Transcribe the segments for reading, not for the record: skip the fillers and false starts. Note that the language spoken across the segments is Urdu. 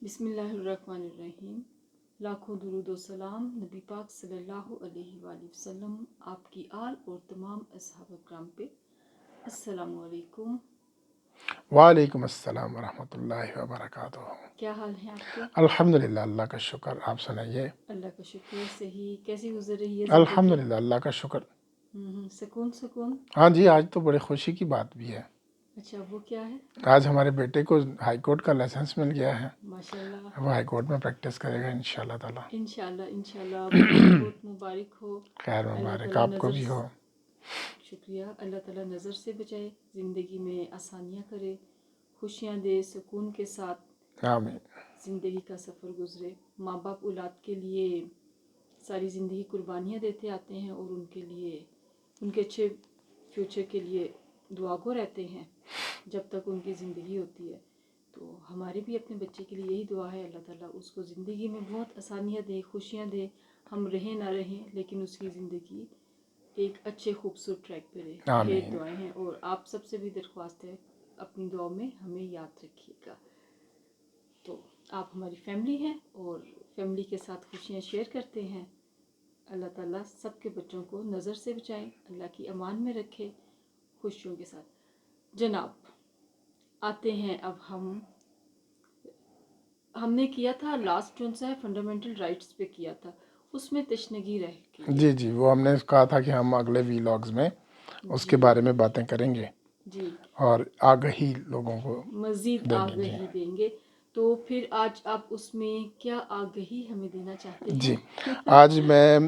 بسم اللہ الرحمن الرحیم۔ لاکھوں درود و سلام نبی پاک صلی اللہ علیہ وآلہ وسلم، آپ کی آل اور تمام اصحاب کرام پہ۔ السلام علیکم۔ وعلیکم السلام ورحمۃ اللہ وبرکاتہ۔ کیا حال ہیں آپ کے؟ الحمدللہ، اللہ کا شکر، آپ سنائیے۔ اللہ کا شکر، صحیح۔ کیسی گزر رہی ہے زندگی؟ الحمدللہ، اللہ کا شکر۔ سکون۔ ہاں جی، آج تو بڑے خوشی کی بات بھی ہے۔ اچھا، وہ کیا ہے؟ آج ہمارے بیٹے کو ہائی کورٹ کا لائسنس مل گیا ہے۔ ماشاء اللہ، وہ ہائی کورٹ میں پریکٹس کرے گا انشاءاللہ تعالیٰ۔ انشاءاللہ بہت بہت مبارک ہو۔ خیر اللہ مبارک تعالیٰ آپ کو بھی ہو۔ شکریہ۔ اللہ تعالیٰ نظر سے بچائے، زندگی میں آسانیاں کرے، خوشیاں دے، سکون کے ساتھ آمین۔ زندگی کا سفر گزرے۔ ماں باپ اولاد کے لیے ساری زندگی قربانیاں دیتے آتے ہیں اور ان کے لیے، ان کے اچھے فیوچر کے لیے دعا گو رہتے ہیں جب تک ان کی زندگی ہوتی ہے۔ تو ہماری بھی اپنے بچے کے لیے یہی دعا ہے، اللہ تعالیٰ اس کو زندگی میں بہت آسانیاں دے، خوشیاں دے، ہم رہیں نہ رہیں لیکن اس کی زندگی ایک اچھے خوبصورت ٹریک پہ رہے۔ یہ آمین۔ دعائیں ہیں اور آپ سب سے بھی درخواست ہے اپنی دعاؤں میں ہمیں یاد رکھیے گا۔ تو آپ ہماری فیملی ہیں اور فیملی کے ساتھ خوشیاں شیئر کرتے ہیں۔ اللہ تعالیٰ سب کے بچوں کو نظر سے بچائیں، اللہ کی امان میں رکھے، خوشیوں کے ساتھ۔ جناب، آتے ہیں اب ہم نے کیا تھا لاسٹ جون سے فنڈامنٹل رائٹس پہ کیا تھا، اس میں تشنگی رہ گئی۔ جی، وہ ہم نے کہا تھا کہ ہم اگلے ویلاگز میں اس کے بارے میں باتیں کریں گے جی، اور آگہی لوگوں کو مزید دیں گے۔ آگہی دیں گے۔ تو پھر آج آپ اس میں کیا آگہی ہمیں دینا چاہتے ہیں؟ جی، آج میں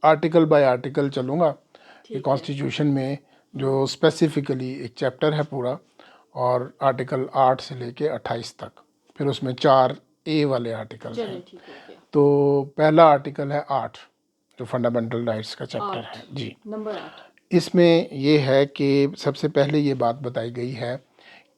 آرٹیکل بائی آرٹیکل چلوں گا کہ ٹھیک ہے، کانسٹیٹیوشن میں جو اسپیسیفکلی ایک چیپٹر ہے پورا، اور آرٹیکل 8 سے لے کے 28 تک، پھر اس میں 4A والے آرٹیکلز ہیں۔ چلیں ٹھیک ہو گیا۔ تو پہلا آرٹیکل ہے 8 جو فنڈامنٹل رائٹس کا چیپٹر 8، ہے۔ جی، نمبر 8۔ اس میں یہ ہے کہ سب سے پہلے یہ بات بتائی گئی ہے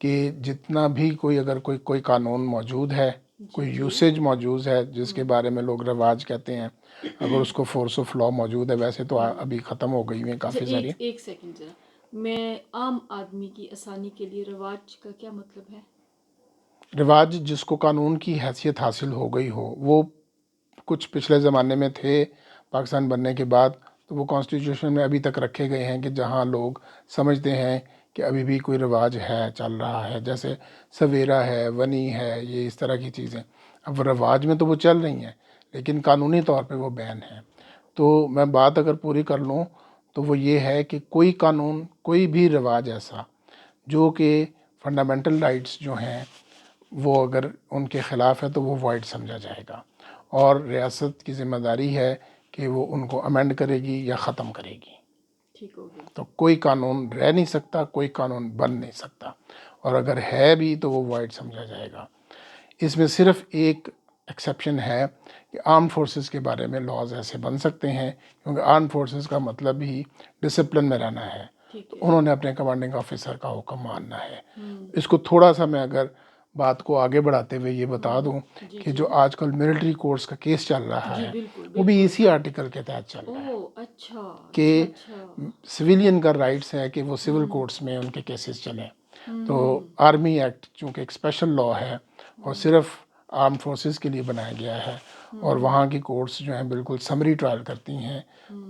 کہ جتنا بھی کوئی قانون موجود ہے، کوئی یوسیج موجود ہے جس کے بارے میں لوگ رواج کہتے ہیں، اگر اس کو فورس آف لا موجود ہے، ویسے تو ابھی ختم ہو گئی ہیں کافی ساری۔ ایک سیکنڈ ذرا، میں عام آدمی کی آسانی کے لیے رواج کا کیا مطلب ہے؟ رواج جس کو قانون کی حیثیت حاصل ہو گئی ہو، وہ کچھ پچھلے زمانے میں تھے پاکستان بننے کے بعد، تو وہ کانسٹیٹیوشن میں ابھی تک رکھے گئے ہیں کہ جہاں لوگ سمجھتے ہیں کہ ابھی بھی کوئی رواج ہے، چل رہا ہے، جیسے سویرا ہے، ونی ہے، یہ اس طرح کی چیزیں۔ اب رواج میں تو وہ چل رہی ہیں لیکن قانونی طور پہ وہ بین ہیں۔ تو میں بات اگر پوری کر لوں تو وہ یہ ہے کہ کوئی قانون، کوئی بھی رواج ایسا جو کہ فنڈامنٹل رائٹس جو ہیں وہ اگر ان کے خلاف ہے تو وہ وائڈ سمجھا جائے گا، اور ریاست کی ذمہ داری ہے کہ وہ ان کو امینڈ کرے گی یا ختم کرے گی۔ ٹھیک ہو گیا۔ تو کوئی قانون رہ نہیں سکتا، کوئی قانون بن نہیں سکتا، اور اگر ہے بھی تو وہ وائڈ سمجھا جائے گا۔ اس میں صرف ایک ایکسیپشن ہے کہ آرم فورسز کے بارے میں لاز ایسے بن سکتے ہیں، کیونکہ آرم فورسز کا مطلب ہی ڈسپلن میں رہنا ہے، تو انہوں نے اپنے کمانڈنگ آفیسر کا حکم ماننا ہے۔ اس کو تھوڑا سا میں اگر بات کو آگے بڑھاتے ہوئے یہ بتا دوں کہ جو آج کل ملٹری کورٹس کا کیس چل رہا ہے وہ بھی اسی آرٹیکل کے تحت چل رہا ہے اچھا کہ سویلین کا رائٹس ہے کہ وہ سول کورٹس میں ان کے کیسز چلیں۔ تو آرمی ایکٹ چونکہ ایک اسپیشل لا ہے اور صرف آرم فورسز کے لیے بنایا گیا ہے، اور وہاں کی کورٹس جو ہیں بالکل سمری ٹرائل کرتی ہیں،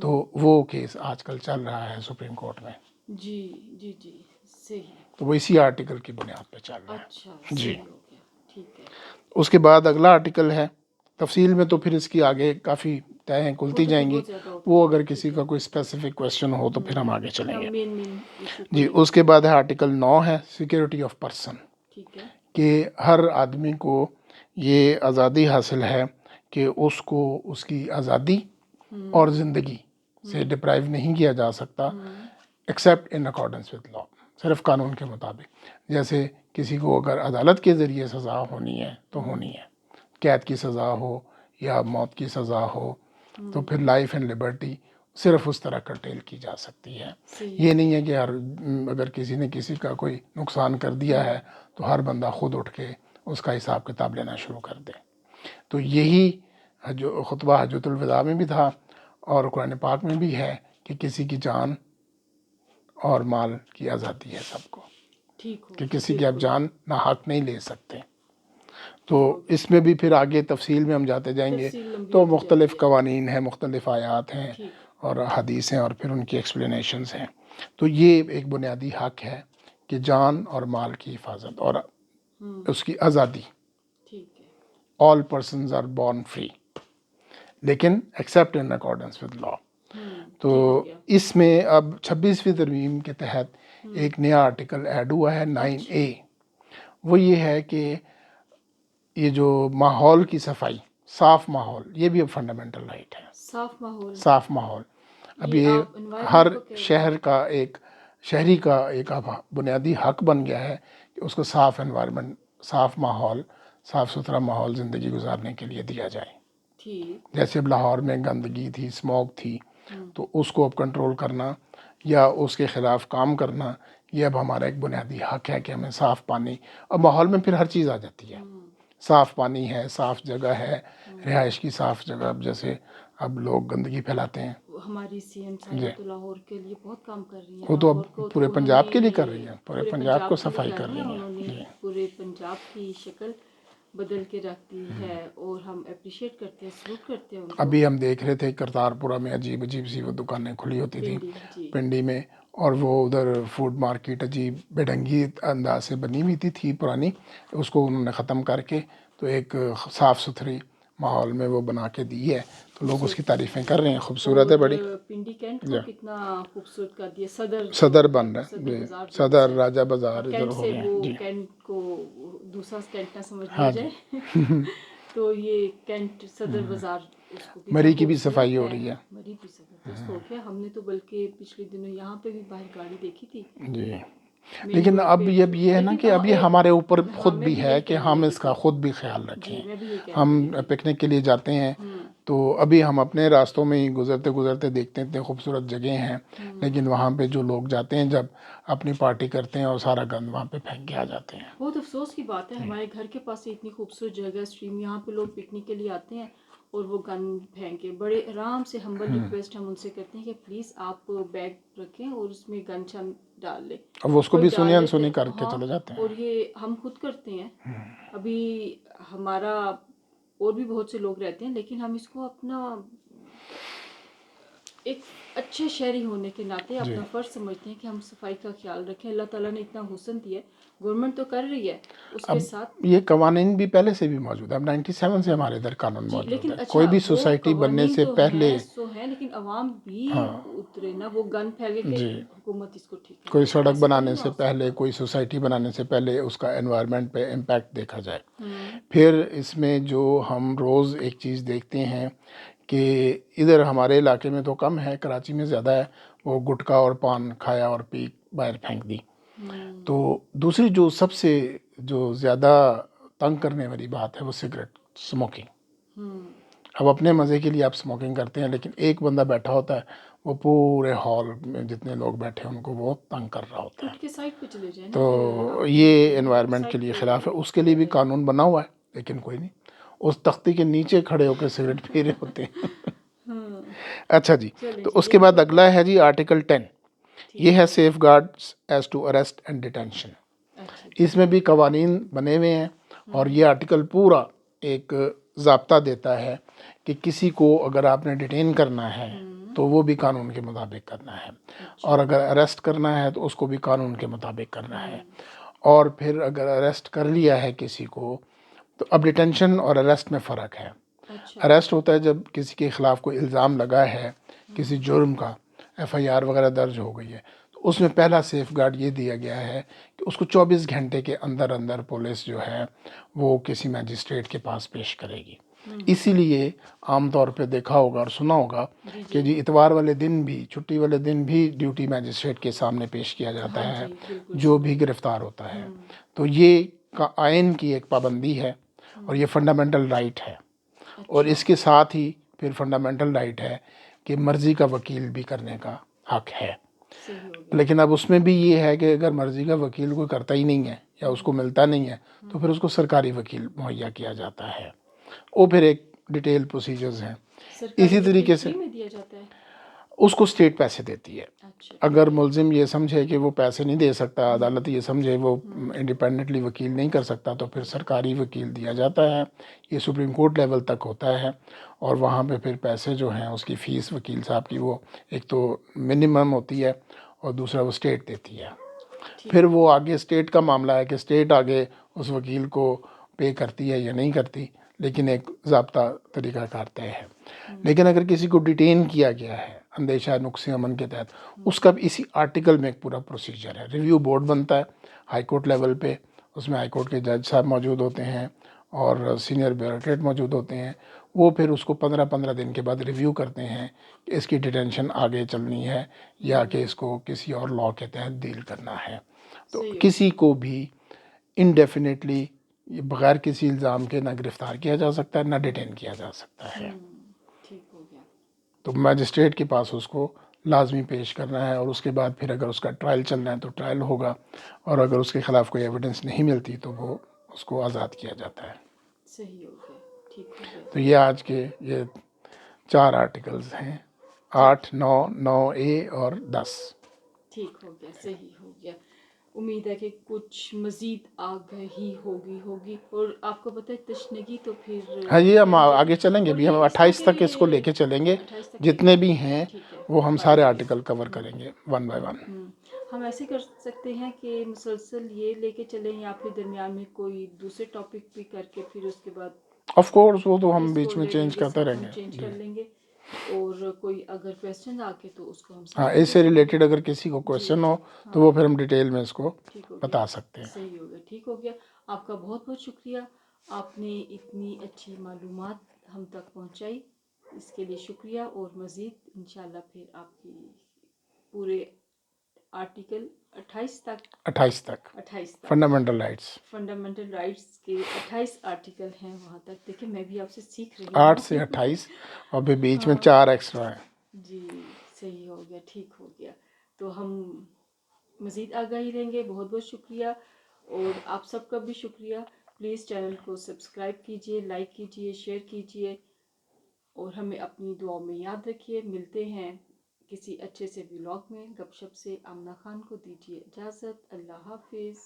تو وہ کیس آج کل چل رہا ہے سپریم کورٹ میں۔ جی جی جی، صحیح۔ تو وہ اسی آرٹیکل کی بنیاد پہ چل رہا ہے۔ اچھا، جی، صحیح ہو گیا، ٹھیک ہے۔ اس کے بعد اگلا آرٹیکل ہے، تفصیل میں تو پھر اس کی آگے کافی تہیں کھلتی جائیں گی، وہ اگر کسی کا کوئی اسپیسیفک کویشچن ہو تو پھر ہم آگے چلیں گے۔ مین ایشو جی، اس کے بعد ہے آرٹیکل 9 ہے سیکیورٹی آف پرسن، ٹھیک ہے، کہ ہر آدمی کو یہ آزادی حاصل ہے کہ اس کو اس کی آزادی اور زندگی سے ڈپرائیو نہیں کیا جا سکتا ایکسیپٹ ان اکارڈنس وتھ لا، صرف قانون کے مطابق۔ جیسے کسی کو اگر عدالت کے ذریعے سزا ہونی ہے تو ہونی ہے، قید کی سزا ہو یا موت کی سزا ہو، تو پھر لائف اینڈ لبرٹی صرف اس طرح کرٹیل کی جا سکتی ہے۔ یہ نہیں ہے کہ اگر کسی نے کسی کا کوئی نقصان کر دیا ہے تو ہر بندہ خود اٹھ کے اس کا حساب کتاب لینا شروع کر دے۔ تو یہی جو خطبہ حجۃ الوداع میں بھی تھا اور قرآن پاک میں بھی ہے کہ کسی کی جان اور مال کی آزادی ہے سب کو، ٹھیک ہو کہ کسی کی آپ جان ناحق نہیں لے سکتے۔ تو اس میں بھی پھر آگے تفصیل میں ہم جاتے جائیں گے. تفصیل لمبی تو ہوتی مختلف قوانین ہیں، مختلف آیات ہیں ٹھیک. اور حدیث ہیں اور پھر ان کی ایکسپلینیشنز ہیں. تو یہ ایک بنیادی حق ہے کہ جان اور مال کی حفاظت اور اس کی آزادی. ٹھیک ہے. آل پرسنز آر بورن فری لیکن accept in accordance with law. تو اس میں اب 26ویں ترمیم کے تحت ایک نیا آرٹیکل ایڈ ہوا ہے 9A. وہ یہ ہے کہ یہ جو ماحول کی صفائی، صاف ماحول، یہ بھی اب فنڈامنٹل رائٹ ہے. صاف ماحول. صاف ماحول اب یہ ہر شہر کا ایک شہری کا ایک بنیادی حق بن گیا ہے کہ اس کو صاف انوائرمنٹ، صاف ماحول، صاف ستھرا ماحول زندگی گزارنے کے لیے دیا جائے. ٹھیک. جیسے اب لاہور میں گندگی تھی، اسموگ تھی، تو اس کو اب کنٹرول کرنا یا اس کے خلاف کام کرنا یہ اب ہمارا ایک بنیادی حق ہے کہ ہمیں صاف پانی، اور ماحول میں پھر ہر چیز آ جاتی ہے. صاف پانی ہے، صاف جگہ ہے، رہائش کی صاف جگہ. اب جیسے اب لوگ گندگی پھیلاتے ہیں. ہماری سی ایم صاحبہ تو لاہور کے لیے بہت کام کر رہی ہیں. وہ تو اب لاہور کو پورے تو پنجاب کے لیے انہوں کر نے رہی ہیں، پورے پنجاب کو صفائی کر رہی انہوں نے ہیں. پورے پنجاب کی شکل بدل کے رکھ دی ہے اور ہم اپریشیٹ کرتے ہیں، سلوٹ کرتے ہیں ان کو. ابھی ہم دیکھ رہے تھے کرتارپورہ میں عجیب عجیب سی وہ دکانیں کھلی ہوتی تھیں پنڈی میں، اور وہ ادھر فوڈ مارکیٹ عجیب بے ڈھنگی انداز سے بنی ہوئی تھی پرانی، اس کو انہوں نے ختم کر کے تو ایک صاف ستھری ماحول میں وہ بنا کے دی ہے. تو لوگ اس کی تعریفیں کر رہے ہیں، خوبصورت ہے بڑی. پنڈی کینٹ کو کتنا خوبصورت کر دیا. صدر بن رہا ہے، صدر راجہ بازار ادھر کینٹ ہو سے گئے. وہ جی کینٹ کو دوسرا کینٹ نہ سمجھ لیا جائے. تو یہ کینٹ صدر بازار اس کو مری کی بھی صفائی ہو رہی ہے. مری بھی زبردست ہو گیا. ہم نے تو بلکہ پچھلے دنوں یہاں پہ بھی باہر گاڑی دیکھی تھی. جی لیکن اب یہ ہے نا کہ اب یہ ہمارے اوپر خود بھی ہے کہ ہم اس کا خود بھی خیال رکھیں. ہم پکنک کے لیے جاتے ہیں تو ابھی ہم اپنے راستوں میں ہی گزرتے گزرتے دیکھتے ہیں اتنے خوبصورت جگہیں ہیں، لیکن وہاں پہ جو لوگ جاتے ہیں جب اپنی پارٹی کرتے ہیں اور سارا گند وہاں پہ پھینک کے آ جاتے ہیں. بہت افسوس کی بات ہے. ہمارے گھر کے پاس اتنی خوبصورت جگہ اسٹریم، یہاں پہ لوگ پکنک کے لیے آتے ہیں اور وہ گند پھینکے. بڑے آرام سے ہمبل ریکویسٹ ہم ان سے کرتے ہیں کہ پلیز آپ بیگ رکھیں اور اس میں گند شند ڈال لیں. اب وہ اس کو بھی سنی انسنی کر کے چلے جاتے ہیں. اور یہ ہم خود کرتے ہیں. ابھی ہمارا اور بھی بہت سے لوگ رہتے ہیں، لیکن ہم اس کو اپنا ایک اچھے شہری ہونے کے ناطے اپنا فرض سمجھتے ہیں کہ ہم صفائی کا خیال رکھیں. اللہ تعالیٰ نے اتنا حسن دیا ہے، گورنمنٹ تو کر رہی ہے اس کے ساتھ. یہ قوانین بھی پہلے سے بھی موجود ہے. اب 97 سے ہمارے ادھر قانون موجود ہے. کوئی بھی سوسائٹی بننے سے پہلے ہیں لیکن عوام بھی اترے نا، وہ گند پھیلے کہ حکومت اس کو ٹھیک ہے. کوئی سڑک بنانے سے پہلے، کوئی سوسائٹی بنانے سے پہلے اس کا انوائرمنٹ پہ امپیکٹ دیکھا جائے. پھر اس میں جو ہم روز ایک چیز دیکھتے ہیں کہ ادھر ہمارے علاقے میں تو کم ہے، کراچی میں زیادہ ہے، وہ گٹکا اور پان کھایا اور پی باہر پھینک دی. تو دوسری جو سب سے جو زیادہ تنگ کرنے والی بات ہے وہ سگریٹ اسموکنگ. اب اپنے مزے کے لیے آپ اسموکنگ کرتے ہیں، لیکن ایک بندہ بیٹھا ہوتا ہے وہ پورے ہال میں جتنے لوگ بیٹھے ہیں ان کو وہ تنگ کر رہا ہوتا ہے. تو یہ انوائرمنٹ کے لیے خلاف ہے. اس کے لیے بھی قانون بنا ہوا ہے لیکن کوئی نہیں، اس تختی کے نیچے کھڑے ہو کے سگریٹ پی رہے ہوتے ہیں. اچھا جی، تو اس کے بعد اگلا ہے جی آرٹیکل 10. یہ ہے safeguards as to arrest and detention. اس میں بھی قوانین بنے ہوئے ہیں اور یہ آرٹیکل پورا ایک ضابطہ دیتا ہے کہ کسی کو اگر آپ نے ڈیٹین کرنا ہے تو وہ بھی قانون کے مطابق کرنا ہے، اور اگر اریسٹ کرنا ہے تو اس کو بھی قانون کے مطابق کرنا ہے. اور پھر اگر اریسٹ کر لیا ہے کسی کو تو اب ڈیٹینشن اور اریسٹ میں فرق ہے. اریسٹ ہوتا ہے جب کسی کے خلاف کوئی الزام لگا ہے کسی جرم کا، FIR وغیرہ درج ہو گئی ہے، تو اس میں پہلا سیف گارڈ یہ دیا گیا ہے کہ اس کو 24 گھنٹے کے اندر اندر پولیس جو ہے وہ کسی میجسٹریٹ کے پاس پیش کرے گی. اسی لیے عام طور پہ دیکھا ہوگا اور سنا ہوگا کہ جی اتوار والے دن بھی، چھٹی والے دن بھی ڈیوٹی میجسٹریٹ کے سامنے پیش کیا جاتا ہے جو بھی گرفتار ہوتا ہے. تو یہ آئین کی ایک پابندی ہے اور یہ فنڈامنٹل رائٹ ہے. اور اس کے ساتھ ہی پھر فنڈامنٹل رائٹ ہے کہ مرضی کا وکیل بھی کرنے کا حق ہے. لیکن اب اس میں بھی یہ ہے کہ اگر مرضی کا وکیل کوئی کرتا ہی نہیں ہے یا اس کو ملتا نہیں ہے تو پھر اس کو سرکاری وکیل مہیا کیا جاتا ہے. وہ پھر ایک ڈیٹیل پروسیجرز ہیں. اسی طریقے سے اس کو اسٹیٹ پیسے دیتی ہے. اچھا اگر ملزم یہ سمجھے کہ وہ پیسے نہیں دے سکتا, عدالت یہ سمجھے وہ انڈیپینڈنٹلی وکیل نہیں کر سکتا, تو پھر سرکاری وکیل دیا جاتا ہے. یہ سپریم کورٹ لیول تک ہوتا ہے, اور وہاں پہ پھر پیسے جو ہیں اس کی فیس وکیل صاحب کی وہ ایک تو منیمم ہوتی ہے, اور دوسرا وہ اسٹیٹ دیتی ہے. پھر وہ آگے اسٹیٹ کا معاملہ ہے کہ اسٹیٹ آگے اس وکیل کو پے کرتی ہے یا نہیں کرتی, لیکن ایک ضابطہ طریقہ کار طے ہے. لیکن اگر کسی کو ڈیٹین کیا گیا ہے اندیشہ نقص امن کے تحت, اس کا بھی اسی آرٹیکل میں ایک پورا پروسیجر ہے. ریویو بورڈ بنتا ہے ہائی کورٹ لیول پہ, اس میں ہائی کورٹ کے جج صاحب موجود ہوتے ہیں اور سینئر بیوروکریٹ موجود ہوتے ہیں. وہ پھر اس کو 15 دن کے بعد ریویو کرتے ہیں کہ اس کی ڈیٹینشن آگے چلنی ہے یا کہ اس کو کسی اور لاء کے تحت ڈیل کرنا ہے. تو کسی کو بھی انڈیفینیٹلی بغیر کسی الزام کے نہ گرفتار کیا جا سکتا ہے نہ ڈیٹین کیا جا سکتا ہے. ٹھیک ہو گیا. تو میجسٹریٹ کے پاس اس کو لازمی پیش کرنا ہے, اور اس کے بعد پھر اگر اس کا ٹرائل چلنا ہے تو ٹرائل ہوگا, اور اگر اس کے خلاف کوئی ایویڈنس نہیں ملتی تو وہ اس کو آزاد کیا جاتا ہے. صحیح ہو گیا, ٹھیک ہو گیا. تو یہ آج کے یہ 4 آرٹیکلز ہیں, 8, 9, 9A اور 10. ٹھیک ہو گیا, صحیح ہو گیا. امید ہے کہ کچھ مزید آگہی ہوگی. اور آپ کو پتہ ہے تشنگی تو پھر ہاں یہ ہم آگے چلیں گے بھی, ہم 28 تک اس کو لے کے چلیں گے. 28 تک جتنے بھی ہیں ٹھیک ہے, وہ ہم سارے آرٹیکل کور کریں گے ون بائی ون. ہم ایسے کر سکتے ہیں کہ مسلسل یہ لے کے چلیں, یا پھر درمیان میں کوئی دوسرے ٹاپک بھی کر کے پھر اس کے بعد آف کورس وہ تو ہم اس بیچ کو میں لے لیں چینج گے, کرتے رہیں ہم گے. چینج جی کر لیں گے. اور کوئی اگر کویسچن آ کے تو اس کو ہم ہاں, ساتھ اس سے ریلیٹڈ اگر کسی کو کویشچن ہو تو وہ پھر ہم ڈیٹیل میں اس کو ٹھیک ہو گیا, بتا سکتے ہیں. صحیح ہو گیا, ٹھیک ہو گیا. آپ کا بہت بہت شکریہ, آپ نے اتنی اچھی معلومات ہم تک پہنچائی, اس کے لیے شکریہ. اور مزید انشاءاللہ پھر آپ کی پورے آرٹیکل 28 تک فنڈامنٹل رائٹس, فنڈامنٹل رائٹس کے 28 آرٹیکل ہیں, وہاں تک دیکھیں میں بھی آپ سے سیکھ رہی ہوں. 8 سے 28, اور پھر بیچ میں 4 ایکسٹرا ہیں. جی صحیح ہو گیا, ٹھیک ہو گیا. تو ہم مزید آگاہی لیں گے. بہت بہت شکریہ, اور آپ سب کا بھی شکریہ. پلیز چینل کو سبسکرائب کیجئے, لائک کیجئے, شیئر کیجئے, اور ہمیں اپنی دعاؤں میں یاد رکھیے. ملتے ہیں کسی اچھے سے ولاگ میں. گپ شپ سے آمنہ خان کو دیجیے اجازت. اللہ حافظ.